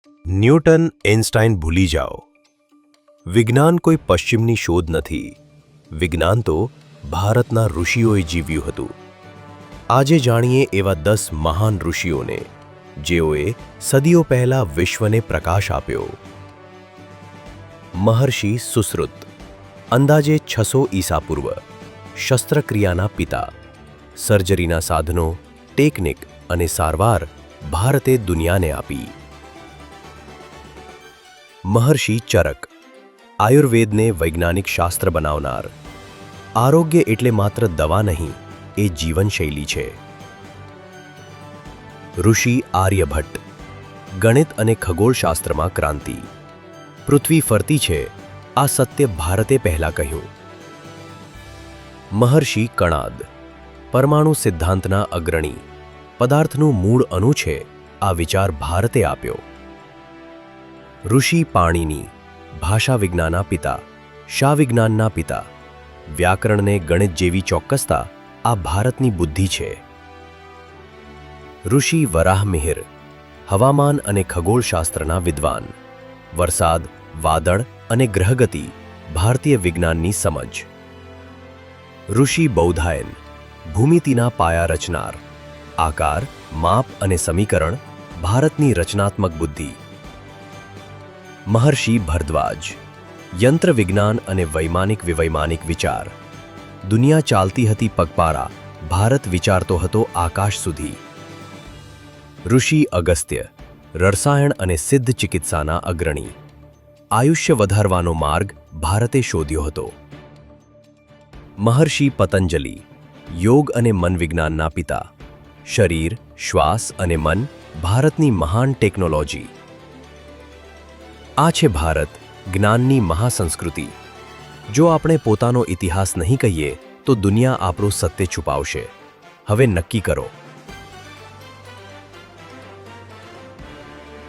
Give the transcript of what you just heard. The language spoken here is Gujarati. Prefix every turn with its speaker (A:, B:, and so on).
A: ન્યૂટન, આઇન્સ્ટાઇન ભૂલી જાઓ. વિજ્ઞાન કોઈ પશ્ચિમની શોધ નથી. વિજ્ઞાન તો ભારતના ઋષિઓએ જીવ્યું હતું. આજે જાણીએ એવા 10 મહાન ઋષિઓને જેઓએ સદીઓ પહેલા વિશ્વને પ્રકાશ આપ્યો. મહર્ષિ સુશ્રુત, અંદાજે 600 ઈસા પૂર્વ, શસ્ત્રક્રિયાના પિતા. સર્જરીના સાધનો, ટેકનિક અને સારવાર ભારતે દુનિયાને આપી. મહર્ષિ ચરક, આયુર્વેદને વૈજ્ઞાનિક શાસ્ત્ર બનાવનાર. આરોગ્ય એટલે માત્ર દવા નહીં, એ જીવનશૈલી છે. ઋષિ આર્યભટ્ટ, ગણિત અને ખગોળશાસ્ત્રમાં ક્રાંતિ. પૃથ્વી ફરતી છે, આ સત્ય ભારતે પહેલા કહ્યું. મહર્ષિ કણાદ, પરમાણુ સિદ્ધાંતના અગ્રણી. પદાર્થનું મૂળ અણુ છે, આ વિચાર ભારતે આપ્યો. ઋષિ પાણિની, ભાષા વિજ્ઞાનના પિતા, શાવિજ્ઞાનના પિતા. વ્યાકરણને ગણિત જેવી ચોક્કસતા આ ભારતની બુદ્ધિ છે. ઋષિ વરાહમિહિર, હવામાન અને ખગોળશાસ્ત્રના વિદ્વાન. વરસાદ, વાદળ અને ગ્રહગતિ ભારતીય વિજ્ઞાનની સમજ. ઋષિ બૌધાયન, ભૂમિતિના પાયા રચનાર. આકાર, માપ અને સમીકરણ ભારતની રચનાત્મક બુદ્ધિ. મહર્ષિ ભરદ્વાજ, યંત્ર વિજ્ઞાન અને વૈમાનિક વિચાર. દુનિયા ચાલતી હતી પગપાળા, ભારત વિચારતો હતો આકાશ સુધી. ઋષિ અગસ્ત્ય, રસાયણ અને સિદ્ધ ચિકિત્સાના અગ્રણી. આયુષ્ય વધારવાનો માર્ગ ભારતે શોધ્યો હતો. મહર્ષિ પતંજલિ, યોગ અને મનવિજ્ઞાનના પિતા. શરીર, શ્વાસ અને મન ભારતની મહાન ટેકનોલોજી. આ છે ભારત, જ્ઞાનની મહાસંસ્કૃતિ. જો આપણે પોતાનો ઇતિહાસ નહીં કહીએ તો દુનિયા આપણું સત્ય છુપાવશે. હવે નક્કી કરો,